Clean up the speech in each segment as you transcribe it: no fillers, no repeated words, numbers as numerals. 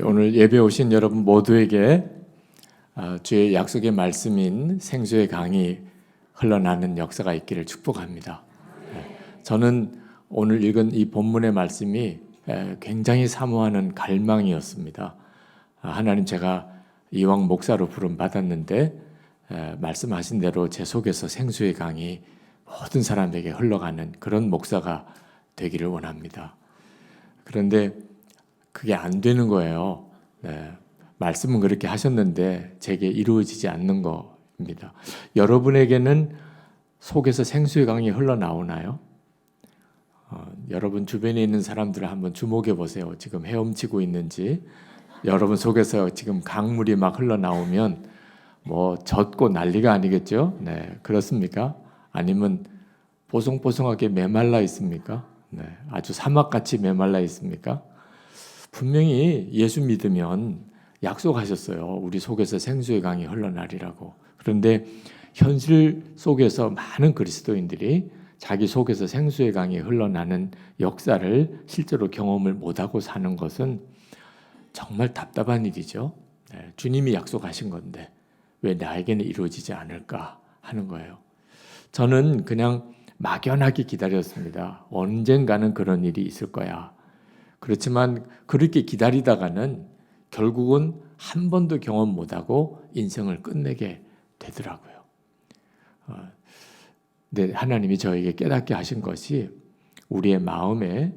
오늘 예배 오신 여러분 모두에게 주의 약속의 말씀인 생수의 강이 흘러나는 역사가 있기를 축복합니다. 저는 오늘 읽은 이 본문의 말씀이 굉장히 사모하는 갈망이었습니다. 하나님, 제가 이왕 목사로 부름 받았는데 말씀하신 대로 제 속에서 생수의 강이 모든 사람에게 흘러가는 그런 목사가 되기를 원합니다. 그런데 그게 안 되는 거예요. 말씀은 그렇게 하셨는데 제게 이루어지지 않는 겁니다. 여러분에게는 속에서 생수의 강이 흘러나오나요? 여러분 주변에 있는 사람들을 한번 주목해 보세요. 지금 헤엄치고 있는지, 여러분 속에서 지금 강물이 막 흘러나오면 뭐 젖고 난리가 아니겠죠? 네, 그렇습니까? 아니면 보송보송하게 메말라 있습니까? 네, 아주 사막같이 메말라 있습니까? 분명히 예수 믿으면 약속하셨어요. 우리 속에서 생수의 강이 흘러나리라고. 그런데 현실 속에서 많은 그리스도인들이 자기 속에서 생수의 강이 흘러나는 역사를 실제로 경험을 못하고 사는 것은 정말 답답한 일이죠. 주님이 약속하신 건데 왜 나에게는 이루어지지 않을까 하는 거예요. 저는 그냥 막연하게 기다렸습니다. 언젠가는 그런 일이 있을 거야. 그렇지만 그렇게 기다리다가는 결국은 한 번도 경험 못하고 인생을 끝내게 되더라고요. 근데 하나님이 저에게 깨닫게 하신 것이 우리의 마음에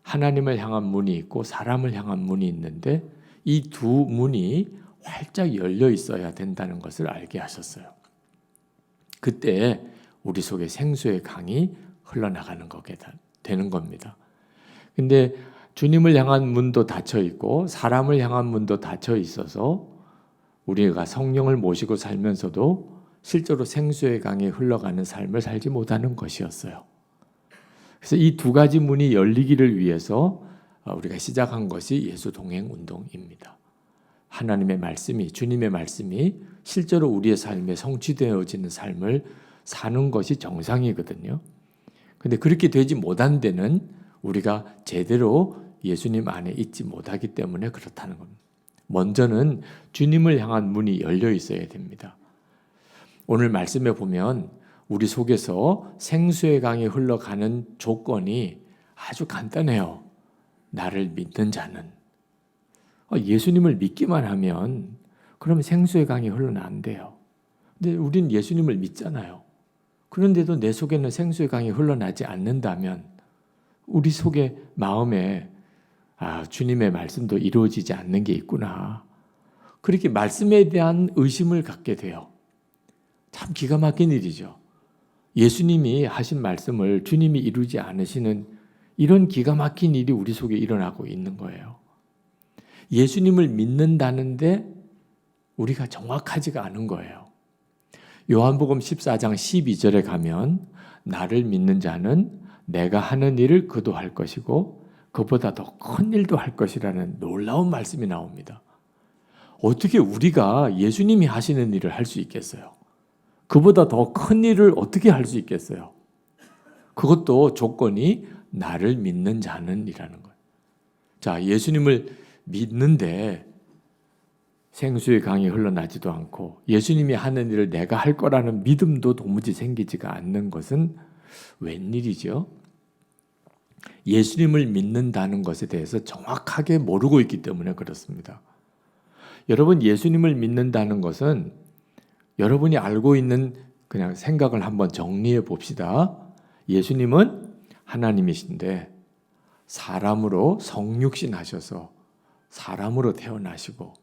하나님을 향한 문이 있고 사람을 향한 문이 있는데 이 두 문이 활짝 열려 있어야 된다는 것을 알게 하셨어요. 그때 우리 속에 생수의 강이 흘러나가는 거게 되는 겁니다. 근데 주님을 향한 문도 닫혀 있고 사람을 향한 문도 닫혀 있어서 우리가 성령을 모시고 살면서도 실제로 생수의 강에 흘러가는 삶을 살지 못하는 것이었어요. 그래서 이 두 가지 문이 열리기를 위해서 우리가 시작한 것이 예수 동행 운동입니다. 하나님의 말씀이, 주님의 말씀이 실제로 우리의 삶에 성취되어지는 삶을 사는 것이 정상이거든요. 근데 그렇게 되지 못한 데는 우리가 제대로 예수님 안에 있지 못하기 때문에 그렇다는 겁니다. 먼저는 주님을 향한 문이 열려 있어야 됩니다. 오늘 말씀에 보면 우리 속에서 생수의 강이 흘러가는 조건이 아주 간단해요. 나를 믿는 자는. 예수님을 믿기만 하면 그러면 생수의 강이 흘러나온대요. 근데 우린 예수님을 믿잖아요. 그런데도 내 속에는 생수의 강이 흘러나지 않는다면 우리 속에 마음에 주님의 말씀도 이루어지지 않는 게 있구나. 그렇게 말씀에 대한 의심을 갖게 돼요. 참 기가 막힌 일이죠. 예수님이 하신 말씀을 주님이 이루지 않으시는 이런 기가 막힌 일이 우리 속에 일어나고 있는 거예요. 예수님을 믿는다는데 우리가 정확하지가 않은 거예요. 요한복음 14장 12절에 가면 나를 믿는 자는 내가 하는 일을 그도 할 것이고 그보다 더 큰 일도 할 것이라는 놀라운 말씀이 나옵니다. 어떻게 우리가 예수님이 하시는 일을 할 수 있겠어요? 그보다 더 큰 일을 어떻게 할 수 있겠어요? 그것도 조건이 나를 믿는 자는 이라는 거예요. 자, 예수님을 믿는데 생수의 강이 흘러나지도 않고 예수님이 하는 일을 내가 할 거라는 믿음도 도무지 생기지가 않는 것은 웬일이죠? 예수님을 믿는다는 것에 대해서 정확하게 모르고 있기 때문에 그렇습니다. 여러분, 예수님을 믿는다는 것은 여러분이 알고 있는 그냥 생각을 한번 정리해 봅시다. 예수님은 하나님이신데 사람으로 성육신 하셔서 사람으로 태어나시고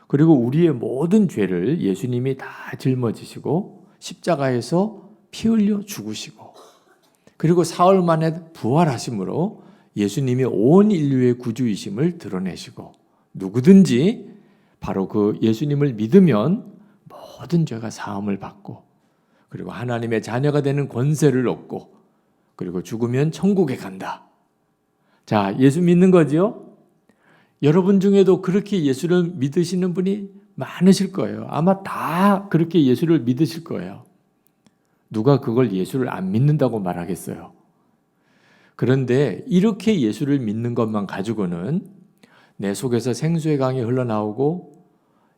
그리고 우리의 모든 죄를 예수님이 다 짊어지시고 십자가에서 피 흘려 죽으시고 그리고 사흘 만에 부활하심으로 예수님이 온 인류의 구주이심을 드러내시고 누구든지 바로 그 예수님을 믿으면 모든 죄가 사함을 받고 그리고 하나님의 자녀가 되는 권세를 얻고 그리고 죽으면 천국에 간다. 자, 예수 믿는 거죠? 여러분 중에도 그렇게 예수를 믿으시는 분이 많으실 거예요. 아마 다 그렇게 예수를 믿으실 거예요. 누가 그걸 예수를 안 믿는다고 말하겠어요? 그런데 이렇게 예수를 믿는 것만 가지고는 내 속에서 생수의 강이 흘러나오고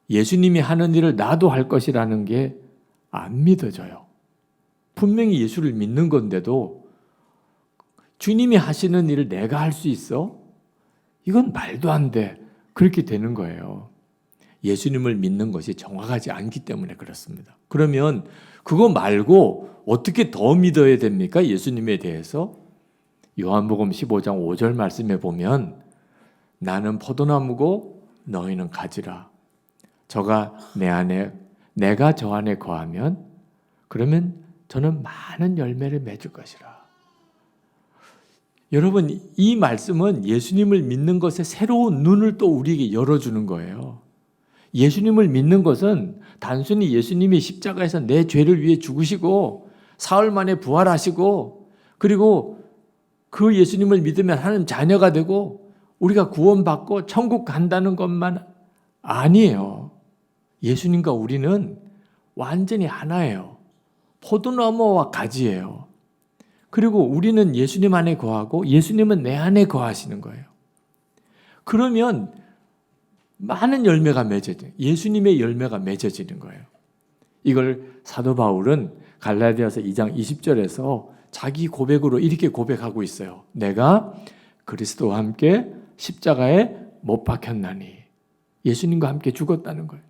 예수님이 하는 일을 나도 할 것이라는 게 안 믿어져요. 분명히 예수를 믿는 건데도 주님이 하시는 일을 내가 할 수 있어? 이건 말도 안 돼. 그렇게 되는 거예요. 예수님을 믿는 것이 정확하지 않기 때문에 그렇습니다. 그러면 그거 말고 어떻게 더 믿어야 됩니까? 예수님에 대해서? 요한복음 15장 5절 말씀에 보면 나는 포도나무고 너희는 가지라. 저가 내 안에 내가 저 안에 거하면 그러면 저는 많은 열매를 맺을 것이라. 여러분, 이 말씀은 예수님을 믿는 것에 새로운 눈을 또 우리에게 열어주는 거예요. 예수님을 믿는 것은 단순히 예수님이 십자가에서 내 죄를 위해 죽으시고 사흘 만에 부활하시고 그리고 그 예수님을 믿으면 하나님 자녀가 되고 우리가 구원받고 천국 간다는 것만 아니에요. 예수님과 우리는 완전히 하나예요. 포도나무와 가지예요. 그리고 우리는 예수님 안에 거하고 예수님은 내 안에 거하시는 거예요. 그러면 많은 열매가 맺어져요. 예수님의 열매가 맺어지는 거예요. 이걸 사도 바울은 갈라디아서 2장 20절에서 자기 고백으로 이렇게 고백하고 있어요. 내가 그리스도와 함께 십자가에 못 박혔나니. 예수님과 함께 죽었다는 거예요.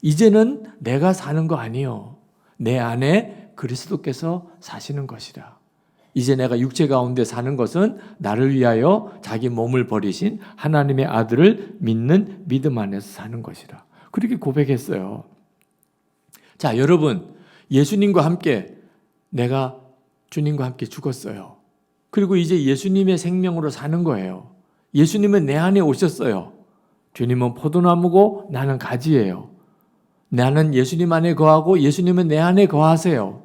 이제는 내가 사는 거 아니요. 내 안에 그리스도께서 사시는 것이라. 이제 내가 육체 가운데 사는 것은 나를 위하여 자기 몸을 버리신 하나님의 아들을 믿는 믿음 안에서 사는 것이라. 그렇게 고백했어요. 자, 여러분, 예수님과 함께 내가 주님과 함께 죽었어요. 그리고 이제 예수님의 생명으로 사는 거예요. 예수님은 내 안에 오셨어요. 주님은 포도나무고 나는 가지예요. 나는 예수님 안에 거하고 예수님은 내 안에 거하세요.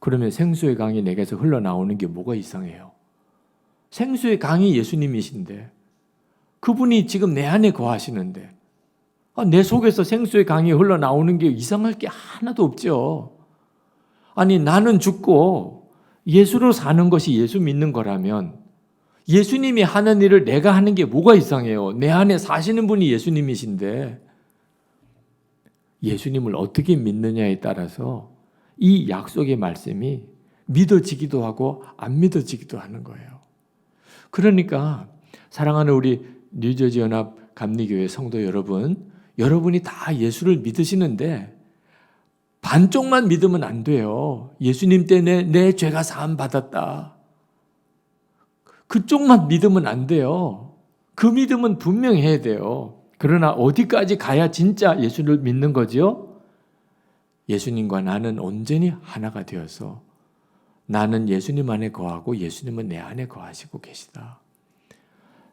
그러면 생수의 강이 내게서 흘러나오는 게 뭐가 이상해요? 생수의 강이 예수님이신데 그분이 지금 내 안에 거하시는데 내 속에서 생수의 강이 흘러나오는 게 이상할 게 하나도 없죠. 아니 나는 죽고 예수로 사는 것이 예수 믿는 거라면 예수님이 하는 일을 내가 하는 게 뭐가 이상해요? 내 안에 사시는 분이 예수님이신데 예수님을 어떻게 믿느냐에 따라서 이 약속의 말씀이 믿어지기도 하고 안 믿어지기도 하는 거예요. 그러니까 사랑하는 우리 뉴저지 연합 감리교회 성도 여러분, 여러분이 다 예수를 믿으시는데 반쪽만 믿으면 안 돼요. 예수님 때문에 내 죄가 사함 받았다. 그쪽만 믿으면 안 돼요. 그 믿음은 분명히 해야 돼요. 그러나 어디까지 가야 진짜 예수를 믿는 거지요? 예수님과 나는 온전히 하나가 되어서 나는 예수님 안에 거하고 예수님은 내 안에 거하시고 계시다.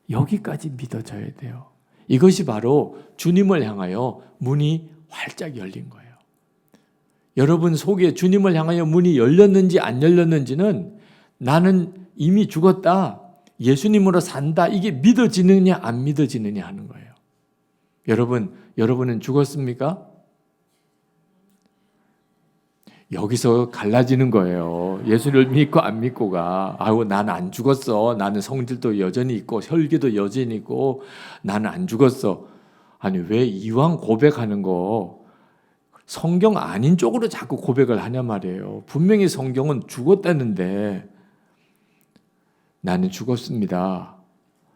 여기까지 믿어져야 돼요. 이것이 바로 주님을 향하여 문이 활짝 열린 거예요. 여러분 속에 주님을 향하여 문이 열렸는지 안 열렸는지는 나는 이미 죽었다. 예수님으로 산다. 이게 믿어지느냐 안 믿어지느냐 하는 거예요. 여러분은 죽었습니까? 여기서 갈라지는 거예요. 예수를 믿고 안 믿고가. 나는 안 죽었어. 나는 성질도 여전히 있고 혈기도 여전히 있고 나는 안 죽었어. 아니 왜 이왕 고백하는 거 성경 아닌 쪽으로 자꾸 고백을 하냐 말이에요. 분명히 성경은 죽었다는데 나는 죽었습니다.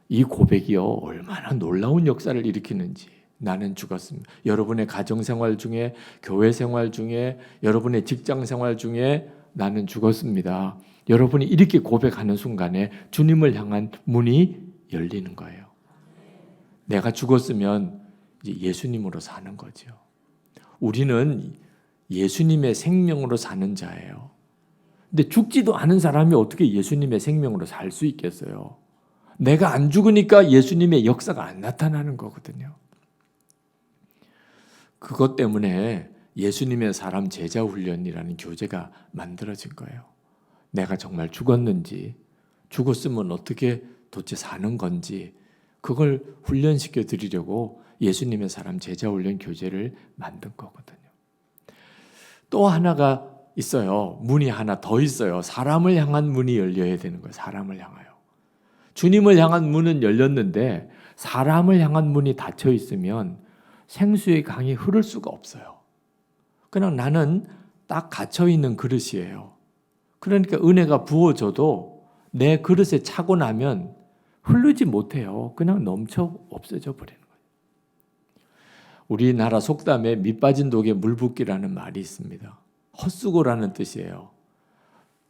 이 고백이요 얼마나 놀라운 역사를 일으키는지. 나는 죽었습니다. 여러분의 가정생활 중에 교회 생활 중에 여러분의 직장생활 중에 나는 죽었습니다. 여러분이 이렇게 고백하는 순간에 주님을 향한 문이 열리는 거예요. 내가 죽었으면 이제 예수님으로 사는 거죠. 우리는 예수님의 생명으로 사는 자예요. 근데 죽지도 않은 사람이 어떻게 예수님의 생명으로 살 수 있겠어요? 내가 안 죽으니까 예수님의 역사가 안 나타나는 거거든요. 그것 때문에 예수님의 사람 제자 훈련이라는 교재가 만들어진 거예요. 내가 정말 죽었는지, 죽었으면 어떻게 도대체 사는 건지 그걸 훈련시켜 드리려고 예수님의 사람 제자 훈련 교재를 만든 거거든요. 또 하나가 있어요. 문이 하나 더 있어요. 사람을 향한 문이 열려야 되는 거예요. 사람을 향하여. 주님을 향한 문은 열렸는데 사람을 향한 문이 닫혀 있으면 생수의 강이 흐를 수가 없어요. 그냥 나는 딱 갇혀 있는 그릇이에요. 그러니까 은혜가 부어져도 내 그릇에 차고 나면 흐르지 못해요. 그냥 넘쳐 없어져 버리는 거예요. 우리나라 속담에 밑 빠진 독에 물 붓기라는 말이 있습니다. 헛수고라는 뜻이에요.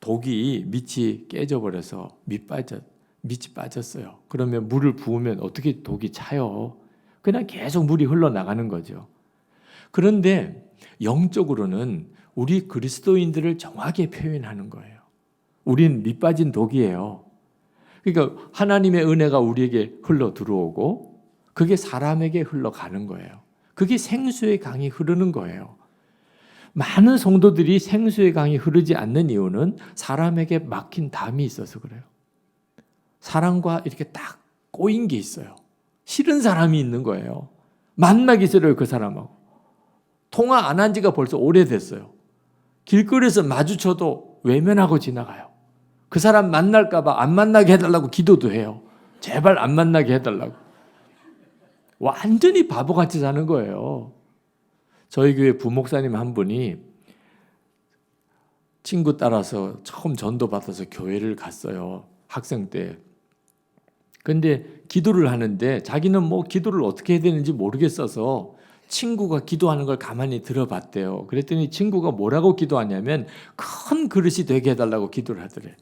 독이 밑이 깨져버려서 밑이 빠졌어요. 그러면 물을 부으면 어떻게 독이 차요? 그냥 계속 물이 흘러나가는 거죠. 그런데 영적으로는 우리 그리스도인들을 정확하게 표현하는 거예요. 우린 밑 빠진 독이에요. 그러니까 하나님의 은혜가 우리에게 흘러 들어오고 그게 사람에게 흘러가는 거예요. 그게 생수의 강이 흐르는 거예요. 많은 성도들이 생수의 강이 흐르지 않는 이유는 사람에게 막힌 담이 있어서 그래요. 사람과 이렇게 딱 꼬인 게 있어요. 싫은 사람이 있는 거예요. 만나기 싫어요, 그 사람하고. 통화 안 한 지가 벌써 오래됐어요. 길거리에서 마주쳐도 외면하고 지나가요. 그 사람 만날까 봐 안 만나게 해달라고 기도도 해요. 제발 안 만나게 해달라고. 완전히 바보같이 사는 거예요. 저희 교회 부목사님 한 분이 친구 따라서 처음 전도받아서 교회를 갔어요. 학생 때. 근데 기도를 하는데 자기는 뭐 기도를 어떻게 해야 되는지 모르겠어서 친구가 기도하는 걸 가만히 들어봤대요. 그랬더니 친구가 뭐라고 기도하냐면 큰 그릇이 되게 해달라고 기도를 하더래.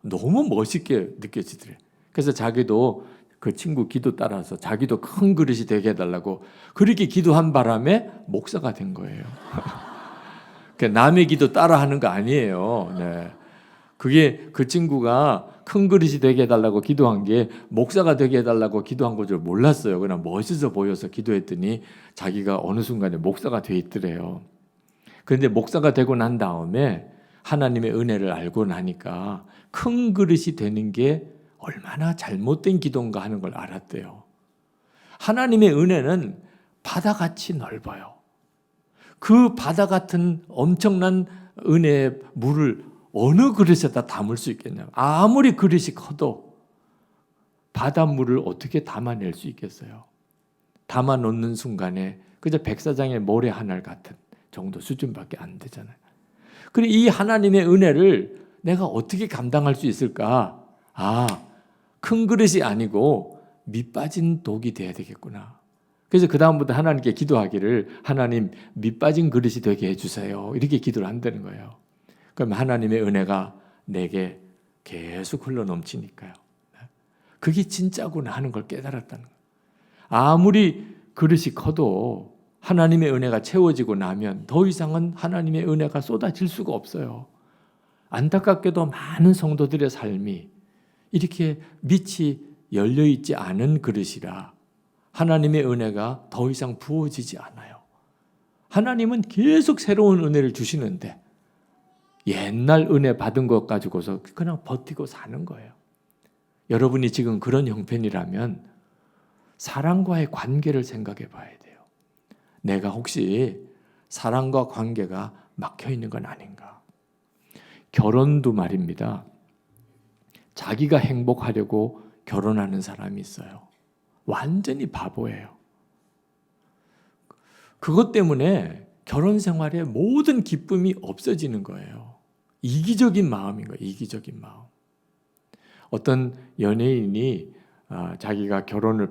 너무 멋있게 느껴지더래. 그래서 자기도 그 친구 기도 따라서 자기도 큰 그릇이 되게 해달라고 그렇게 기도한 바람에 목사가 된 거예요. 남의 기도 따라하는 거 아니에요. 네. 그게 그 친구가 큰 그릇이 되게 해달라고 기도한 게 목사가 되게 해달라고 기도한 걸 줄 몰랐어요. 그냥 멋있어 보여서 기도했더니 자기가 어느 순간에 목사가 돼 있더래요. 그런데 목사가 되고 난 다음에 하나님의 은혜를 알고 나니까 큰 그릇이 되는 게 얼마나 잘못된 기도인가 하는 걸 알았대요. 하나님의 은혜는 바다같이 넓어요. 그 바다 같은 엄청난 은혜의 물을 어느 그릇에다 담을 수 있겠냐고. 아무리 그릇이 커도 바닷물을 어떻게 담아낼 수 있겠어요. 담아놓는 순간에 그저 백사장의 모래 하나 같은 정도 수준밖에 안 되잖아요. 그리고 이 하나님의 은혜를 내가 어떻게 감당할 수 있을까? 큰 그릇이 아니고 밑 빠진 독이 돼야 되겠구나. 그래서 그 다음부터 하나님께 기도하기를 하나님 밑 빠진 그릇이 되게 해주세요. 이렇게 기도를 한다는 거예요. 그럼 하나님의 은혜가 내게 계속 흘러넘치니까요. 그게 진짜구나 하는 걸 깨달았다는 거예요. 아무리 그릇이 커도 하나님의 은혜가 채워지고 나면 더 이상은 하나님의 은혜가 쏟아질 수가 없어요. 안타깝게도 많은 성도들의 삶이 이렇게 밑이 열려있지 않은 그릇이라 하나님의 은혜가 더 이상 부어지지 않아요. 하나님은 계속 새로운 은혜를 주시는데 옛날 은혜 받은 것 가지고서 그냥 버티고 사는 거예요. 여러분이 지금 그런 형편이라면 사랑과의 관계를 생각해 봐야 돼요. 내가 혹시 사랑과 관계가 막혀 있는 건 아닌가? 결혼도 말입니다. 자기가 행복하려고 결혼하는 사람이 있어요. 완전히 바보예요. 그것 때문에 결혼 생활에 모든 기쁨이 없어지는 거예요. 이기적인 마음인 거예요. 이기적인 마음. 어떤 연예인이 자기가 결혼을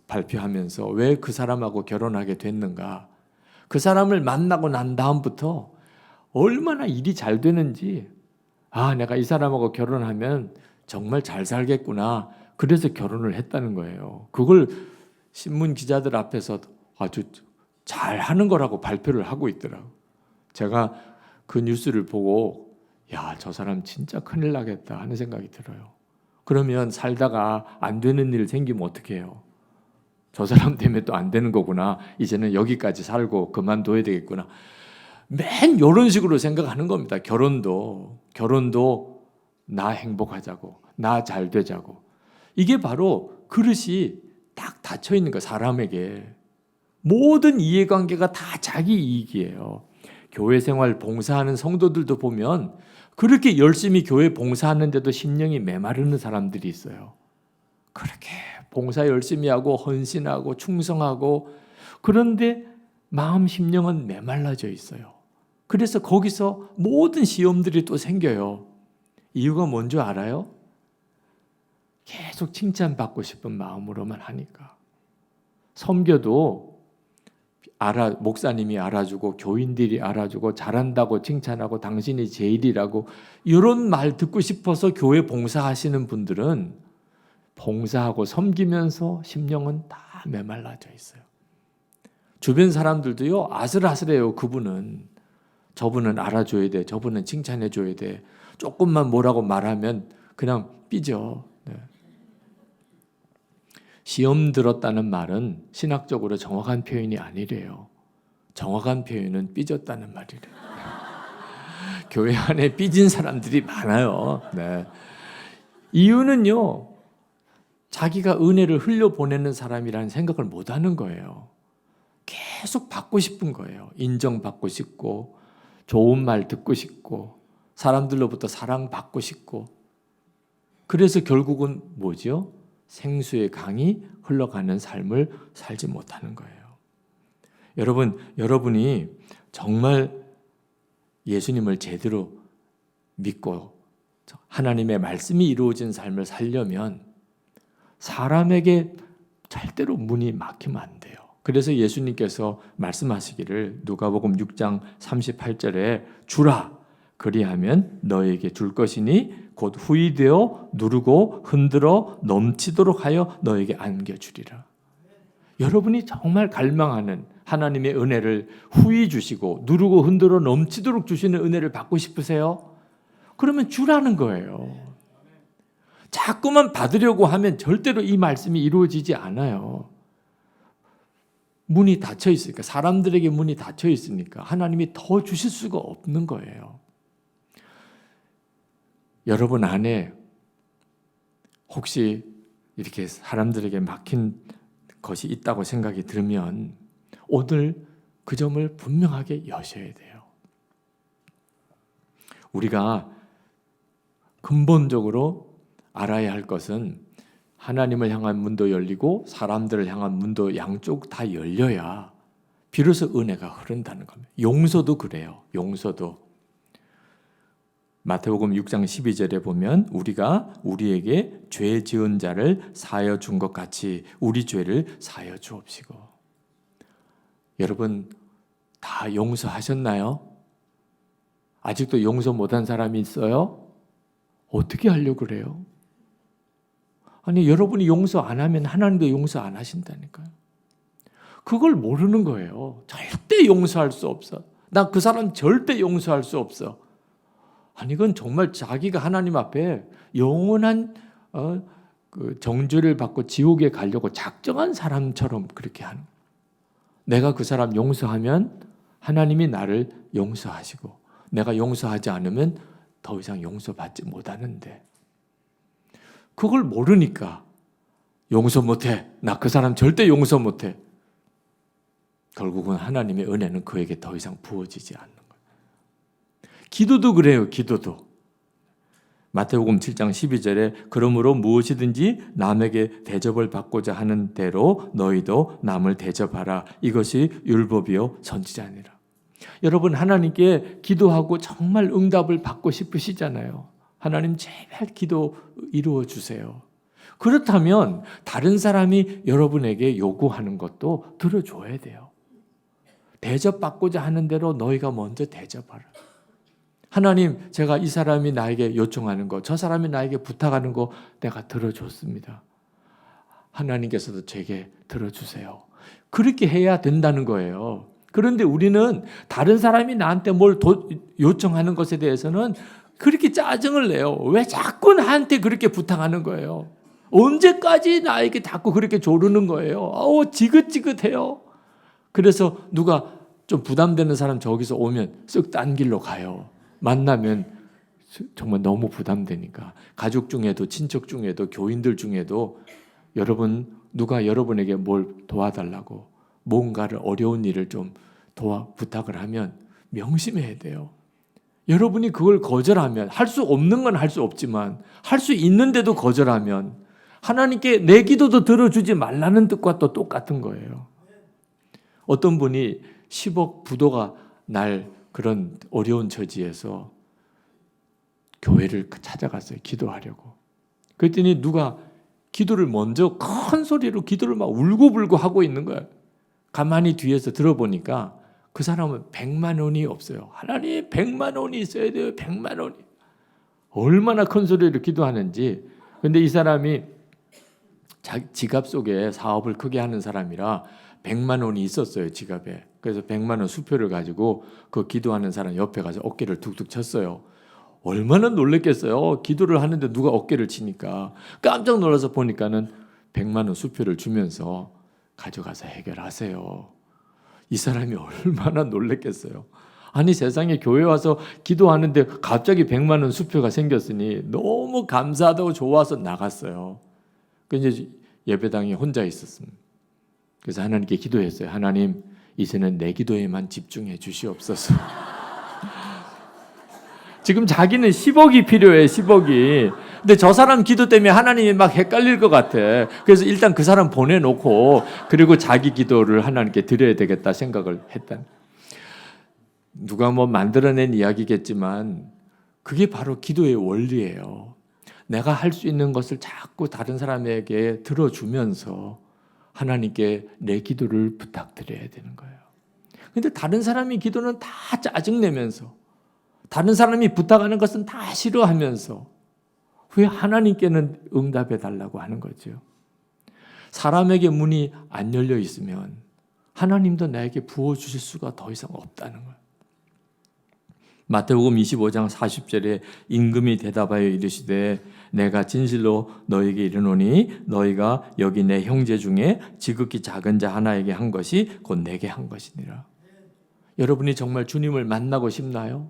발표하면서 왜 그 사람하고 결혼하게 됐는가? 그 사람을 만나고 난 다음부터 얼마나 일이 잘 되는지 내가 이 사람하고 결혼하면 정말 잘 살겠구나. 그래서 결혼을 했다는 거예요. 그걸 신문 기자들 앞에서 아주 잘하는 거라고 발표를 하고 있더라고요. 제가 그 뉴스를 보고 저 사람 진짜 큰일 나겠다 하는 생각이 들어요. 그러면 살다가 안 되는 일 생기면 어떻게 해요? 저 사람 때문에 또 안 되는 거구나. 이제는 여기까지 살고 그만둬야 되겠구나. 맨 이런 식으로 생각하는 겁니다. 결혼도 나 행복하자고, 나 잘 되자고. 이게 바로 그릇이 딱 닫혀 있는 거예요. 사람에게. 모든 이해관계가 다 자기 이익이에요. 교회 생활 봉사하는 성도들도 보면 그렇게 열심히 교회 봉사하는데도 심령이 메마르는 사람들이 있어요. 그렇게 봉사 열심히 하고 헌신하고 충성하고, 그런데 마음 심령은 메말라져 있어요. 그래서 거기서 모든 시험들이 또 생겨요. 이유가 뭔지 알아요? 계속 칭찬받고 싶은 마음으로만 하니까. 섬겨도 목사님이 알아주고 교인들이 알아주고 잘한다고 칭찬하고 당신이 제일이라고 이런 말 듣고 싶어서 교회 봉사하시는 분들은 봉사하고 섬기면서 심령은 다 메말라져 있어요. 주변 사람들도요, 아슬아슬해요. 저분은 알아줘야 돼, 저분은 칭찬해줘야 돼, 조금만 뭐라고 말하면 그냥 삐져. 네. 시험 들었다는 말은 신학적으로 정확한 표현이 아니래요. 정확한 표현은 삐졌다는 말이래요. 교회 안에 삐진 사람들이 많아요. 네. 이유는요, 자기가 은혜를 흘려보내는 사람이라는 생각을 못하는 거예요. 계속 받고 싶은 거예요. 인정받고 싶고, 좋은 말 듣고 싶고, 사람들로부터 사랑받고 싶고. 그래서 결국은 뭐죠? 생수의 강이 흘러가는 삶을 살지 못하는 거예요. 여러분이 정말 예수님을 제대로 믿고 하나님의 말씀이 이루어진 삶을 살려면 사람에게 절대로 문이 막히면 안 돼요. 그래서 예수님께서 말씀하시기를 누가복음 6장 38절에 주라, 그리하면 너에게 줄 것이니 곧 후이되어 누르고 흔들어 넘치도록 하여 너에게 안겨주리라. 여러분이 정말 갈망하는 하나님의 은혜를 후히 주시고 누르고 흔들어 넘치도록 주시는 은혜를 받고 싶으세요? 그러면 주라는 거예요. 자꾸만 받으려고 하면 절대로 이 말씀이 이루어지지 않아요. 문이 닫혀 있으니까, 사람들에게 문이 닫혀 있으니까 하나님이 더 주실 수가 없는 거예요. 여러분 안에 혹시 이렇게 사람들에게 막힌 것이 있다고 생각이 들면 오늘 그 점을 분명하게 여셔야 돼요. 우리가 근본적으로 알아야 할 것은 하나님을 향한 문도 열리고 사람들을 향한 문도 양쪽 다 열려야 비로소 은혜가 흐른다는 겁니다. 용서도 그래요. 용서도. 마태복음 6장 12절에 보면 우리가 우리에게 죄 지은 자를 사하여 준 것 같이 우리 죄를 사하여 주옵시고. 여러분 다 용서하셨나요? 아직도 용서 못한 사람이 있어요? 어떻게 하려고 그래요? 아니, 여러분이 용서 안 하면 하나님도 용서 안 하신다니까요. 그걸 모르는 거예요. 절대 용서할 수 없어. 나 그 사람 절대 용서할 수 없어. 아니, 이건 정말 자기가 하나님 앞에 영원한 그 정죄를 받고 지옥에 가려고 작정한 사람처럼 그렇게 하는. 내가 그 사람 용서하면 하나님이 나를 용서하시고 내가 용서하지 않으면 더 이상 용서받지 못하는데 그걸 모르니까 용서 못해. 나 그 사람 절대 용서 못해. 결국은 하나님의 은혜는 그에게 더 이상 부어지지 않는 거예요. 기도도 그래요. 기도도. 마태복음 7장 12절에 그러므로 무엇이든지 남에게 대접을 받고자 하는 대로 너희도 남을 대접하라. 이것이 율법이요 선지자니라. 여러분 하나님께 기도하고 정말 응답을 받고 싶으시잖아요. 하나님 제발 기도 이루어 주세요. 그렇다면 다른 사람이 여러분에게 요구하는 것도 들어줘야 돼요. 대접받고자 하는 대로 너희가 먼저 대접하라. 하나님, 제가 이 사람이 나에게 요청하는 거, 저 사람이 나에게 부탁하는 거 내가 들어줬습니다. 하나님께서도 제게 들어주세요. 그렇게 해야 된다는 거예요. 그런데 우리는 다른 사람이 나한테 뭘 요청하는 것에 대해서는 그렇게 짜증을 내요. 왜 자꾸 나한테 그렇게 부탁하는 거예요? 언제까지 나에게 자꾸 그렇게 조르는 거예요? 지긋지긋해요. 그래서 누가 좀 부담되는 사람 저기서 오면 쓱 딴 길로 가요. 만나면 정말 너무 부담되니까. 가족 중에도 친척 중에도 교인들 중에도 여러분 누가 여러분에게 뭘 도와달라고 뭔가를 어려운 일을 좀 부탁을 하면 명심해야 돼요. 여러분이 그걸 거절하면 할 수 없는 건 할 수 없지만 할 수 있는데도 거절하면 하나님께 내 기도도 들어주지 말라는 뜻과 또 똑같은 거예요. 어떤 분이 10억 부도가 날 그런 어려운 처지에서 교회를 찾아갔어요. 기도하려고. 그랬더니 누가 기도를 먼저 큰 소리로 기도를 막 울고불고 하고 있는 거예요. 가만히 뒤에서 들어보니까 그 사람은 100만 원이 없어요. 하나님 100만 원이 있어야 돼요. 100만 원이. 얼마나 큰 소리로 기도하는지. 근데 이 사람이 지갑 속에 사업을 크게 하는 사람이라 100만 원이 있었어요. 지갑에. 그래서 100만 원 수표를 가지고 그 기도하는 사람 옆에 가서 어깨를 툭툭 쳤어요. 얼마나 놀랬겠어요. 기도를 하는데 누가 어깨를 치니까. 깜짝 놀라서 보니까는 100만 원 수표를 주면서 가져가서 해결하세요. 이 사람이 얼마나 놀랬겠어요. 아니 세상에 교회 와서 기도하는데 갑자기 100만 원 수표가 생겼으니 너무 감사하다고 좋아서 나갔어요. 이제 예배당에 혼자 있었습니다. 그래서 하나님께 기도했어요. 하나님, 이제는 내 기도에만 집중해 주시옵소서. 지금 자기는 10억이 필요해, 10억이. 근데 저 사람 기도 때문에 하나님이 막 헷갈릴 것 같아. 그래서 일단 그 사람 보내놓고 그리고 자기 기도를 하나님께 드려야 되겠다 생각을 했다. 누가 뭐 만들어낸 이야기겠지만 그게 바로 기도의 원리예요. 내가 할 수 있는 것을 자꾸 다른 사람에게 들어주면서 하나님께 내 기도를 부탁드려야 되는 거예요. 근데 다른 사람이 기도는 다 짜증내면서 다른 사람이 부탁하는 것은 다 싫어하면서 왜 하나님께는 응답해 달라고 하는 거죠? 사람에게 문이 안 열려 있으면 하나님도 나에게 부어주실 수가 더 이상 없다는 거예요. 마태복음 25장 40절에 임금이 대답하여 이르시되 내가 진실로 너에게 이르노니 너희가 여기 내 형제 중에 지극히 작은 자 하나에게 한 것이 곧 내게 한 것이니라. 여러분이 정말 주님을 만나고 싶나요?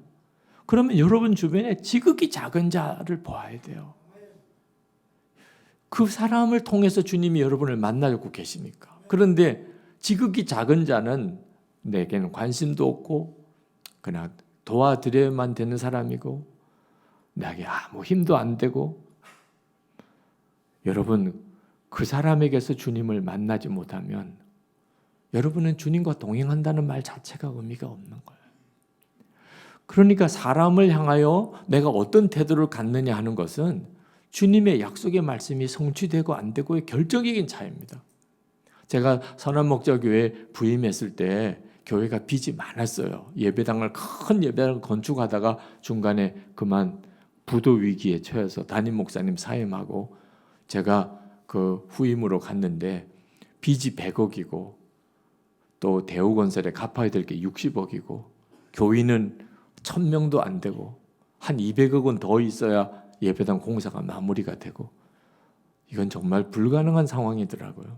그러면 여러분 주변에 지극히 작은 자를 보아야 돼요. 그 사람을 통해서 주님이 여러분을 만나고 계십니까? 그런데 지극히 작은 자는 내게는 관심도 없고 그냥 도와드려야만 되는 사람이고 나에게 아무 힘도 안 되고 여러분 그 사람에게서 주님을 만나지 못하면 여러분은 주님과 동행한다는 말 자체가 의미가 없는 거예요. 그러니까 사람을 향하여 내가 어떤 태도를 갖느냐 하는 것은 주님의 약속의 말씀이 성취되고 안 되고의 결정적인 차이입니다. 제가 선한목자교회 부임했을 때 교회가 빚이 많았어요. 큰 예배당을 건축하다가 중간에 그만 부도 위기에 처해서 담임 목사님 사임하고 제가 그 후임으로 갔는데 빚이 100억이고 또 대우건설에 갚아야 될 게 60억이고 교인은 1000명도 안 되고 한 200억은 더 있어야 예배당 공사가 마무리가 되고 이건 정말 불가능한 상황이더라고요.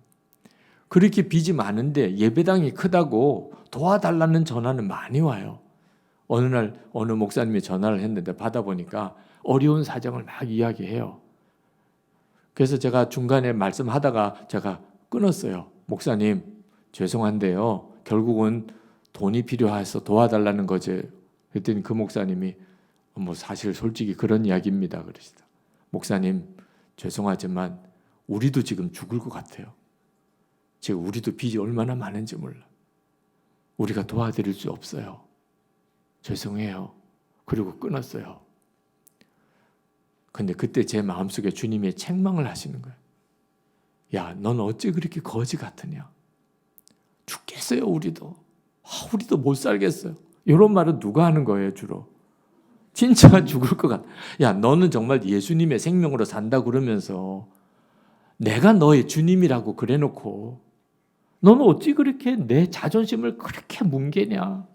그렇게 빚이 많은데 예배당이 크다고 도와달라는 전화는 많이 와요. 어느 날 어느 목사님이 전화를 했는데 받아보니까 어려운 사정을 막 이야기해요. 그래서 제가 중간에 말씀하다가 제가 끊었어요. 목사님 죄송한데요. 결국은 돈이 필요해서 도와달라는 거죠. 그랬더니 그 목사님이 뭐 사실 솔직히 그런 이야기입니다. 그러시다. 목사님 죄송하지만 우리도 지금 죽을 것 같아요. 지금 우리도 빚이 얼마나 많은지 몰라. 우리가 도와드릴 수 없어요. 죄송해요. 그리고 끊었어요. 근데 그때 제 마음속에 주님이 책망을 하시는 거예요. 야, 넌 어찌 그렇게 거지 같으냐? 죽겠어요, 우리도. 우리도 못 살겠어요. 이런 말은 누가 하는 거예요, 주로? 진짜 죽을 것 같아. 야, 너는 정말 예수님의 생명으로 산다 그러면서 내가 너의 주님이라고 그래놓고 너는 어찌 그렇게 내 자존심을 그렇게 뭉개냐?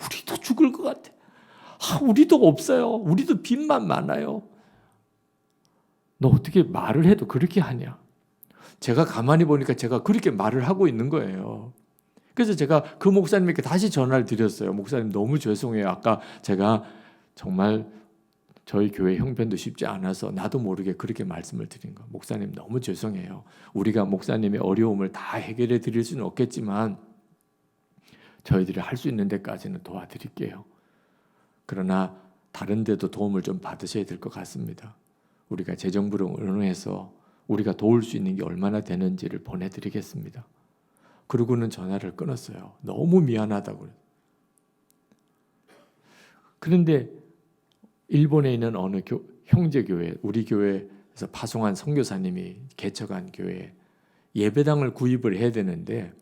우리도 죽을 것 같아. 우리도 없어요. 우리도 빚만 많아요. 너 어떻게 말을 해도 그렇게 하냐? 제가 가만히 보니까 제가 그렇게 말을 하고 있는 거예요. 그래서 제가 그 목사님에게 다시 전화를 드렸어요. 목사님 너무 죄송해요. 아까 제가 정말 저희 교회 형편도 쉽지 않아서 나도 모르게 그렇게 말씀을 드린 거. 목사님 너무 죄송해요. 우리가 목사님의 어려움을 다 해결해 드릴 수는 없겠지만 저희들이 할 수 있는 데까지는 도와드릴게요. 그러나 다른 데도 도움을 좀 받으셔야 될 것 같습니다. 우리가 재정부를 의논해서 우리가 도울 수 있는 게 얼마나 되는지를 보내드리겠습니다. 그러고는 전화를 끊었어요. 너무 미안하다고. 그런데 일본에 있는 어느 형제교회, 우리 교회에서 파송한 선교사님이 개척한 교회에 예배당을 구입을 해야 되는데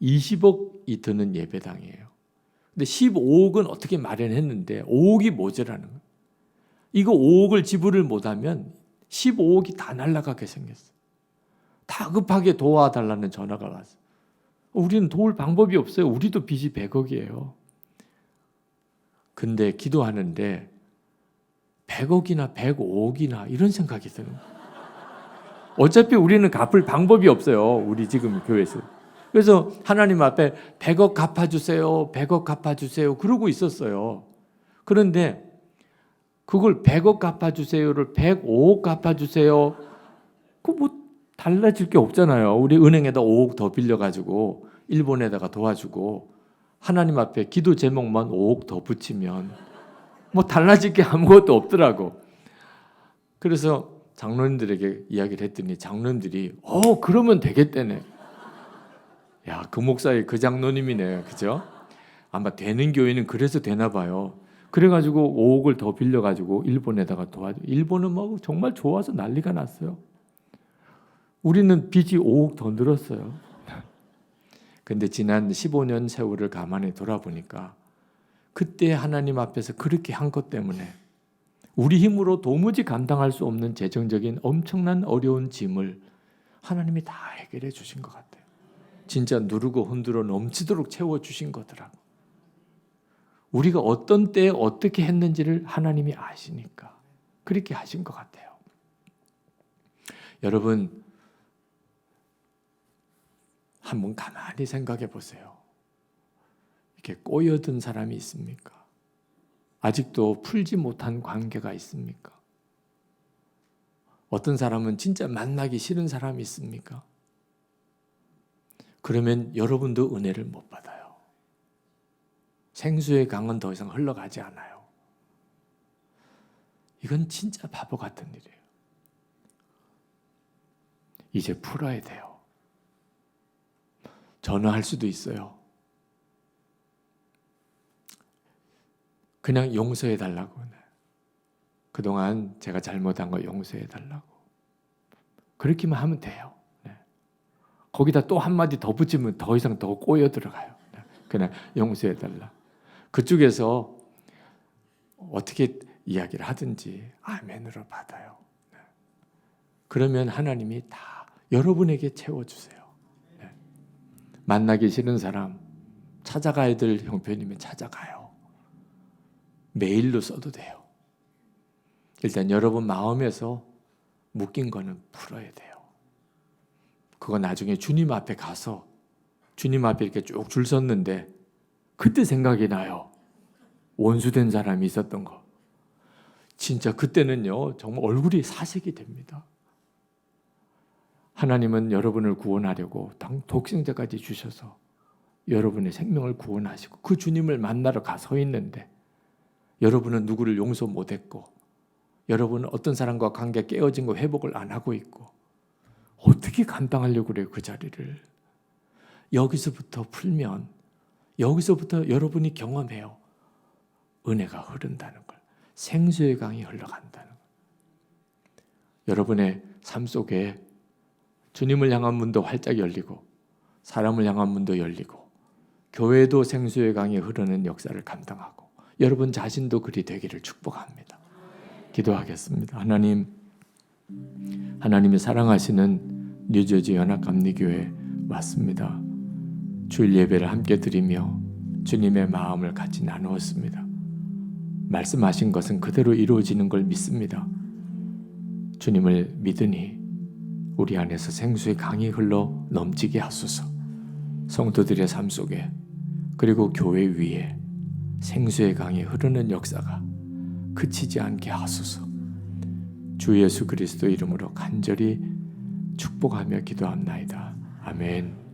20억이 드는 예배당이에요. 근데 15억은 어떻게 마련했는데 5억이 모자라는 거예요. 이거 5억을 지불을 못하면 15억이 다 날아가게 생겼어요. 다급하게 도와달라는 전화가 왔어요. 우리는 도울 방법이 없어요. 우리도 빚이 100억이에요. 근데 기도하는데 100억이나 105억이나 이런 생각이 드는 거예요. 어차피 우리는 갚을 방법이 없어요. 우리 지금 교회에서. 그래서 하나님 앞에 100억 갚아주세요. 100억 갚아주세요. 그러고 있었어요. 그런데 그걸 100억 갚아주세요를 105억 갚아주세요. 그 뭐 달라질 게 없잖아요. 우리 은행에다 5억 더 빌려가지고 일본에다가 도와주고 하나님 앞에 기도 제목만 5억 더 붙이면 뭐 달라질 게 아무것도 없더라고. 그래서 장로님들에게 이야기를 했더니 장로님들이 그러면 되겠다네. 야, 그 목사의 그 장로님이네. 그죠? 아마 되는 교회는 그래서 되나 봐요. 그래가지고 5억을 더 빌려가지고 일본에다가 도와줘. 일본은 뭐 정말 좋아서 난리가 났어요. 우리는 빚이 5억 더 늘었어요. 근데 지난 15년 세월을 가만히 돌아보니까 그때 하나님 앞에서 그렇게 한 것 때문에 우리 힘으로 도무지 감당할 수 없는 재정적인 엄청난 어려운 짐을 하나님이 다 해결해 주신 것 같아요. 진짜 누르고 흔들어 넘치도록 채워주신 거더라고. 우리가 어떤 때에 어떻게 했는지를 하나님이 아시니까 그렇게 하신 것 같아요. 여러분, 한번 가만히 생각해 보세요. 이렇게 꼬여든 사람이 있습니까? 아직도 풀지 못한 관계가 있습니까? 어떤 사람은 진짜 만나기 싫은 사람이 있습니까? 그러면 여러분도 은혜를 못 받아요. 생수의 강은 더 이상 흘러가지 않아요. 이건 진짜 바보 같은 일이에요. 이제 풀어야 돼요. 전화할 수도 있어요. 그냥 용서해 달라고. 그동안 제가 잘못한 거 용서해 달라고. 그렇게만 하면 돼요. 거기다 또 한마디 더 붙이면 더 이상 더 꼬여 들어가요. 그냥 용서해 달라. 그쪽에서 어떻게 이야기를 하든지 아멘으로 받아요. 그러면 하나님이 다 여러분에게 채워주세요. 만나기 싫은 사람 찾아가야 될 형편이면 찾아가요. 메일로 써도 돼요. 일단 여러분 마음에서 묶인 거는 풀어야 돼요. 그거 나중에 주님 앞에 가서 주님 앞에 이렇게 쭉 줄 섰는데 그때 생각이 나요. 원수된 사람이 있었던 거. 진짜 그때는요, 정말 얼굴이 사색이 됩니다. 하나님은 여러분을 구원하려고 독생자까지 주셔서 여러분의 생명을 구원하시고 그 주님을 만나러 가서 있는데 여러분은 누구를 용서 못했고 여러분은 어떤 사람과 관계 깨어진 거 회복을 안 하고 있고 어떻게 감당하려고 그래요, 그 자리를. 여기서부터 풀면 여기서부터 여러분이 경험해요. 은혜가 흐른다는 걸. 생수의 강이 흘러간다는 걸. 여러분의 삶 속에 주님을 향한 문도 활짝 열리고 사람을 향한 문도 열리고 교회도 생수의 강이 흐르는 역사를 감당하고 여러분 자신도 그리 되기를 축복합니다. 기도하겠습니다. 하나님이 사랑하시는 뉴저지 연합감리교회 왔습니다. 주일 예배를 함께 드리며 주님의 마음을 같이 나누었습니다. 말씀하신 것은 그대로 이루어지는 걸 믿습니다. 주님을 믿으니 우리 안에서 생수의 강이 흘러 넘치게 하소서. 성도들의 삶 속에 그리고 교회 위에 생수의 강이 흐르는 역사가 그치지 않게 하소서. 주 예수 그리스도 이름으로 간절히 축복하며 기도합나이다. 아멘.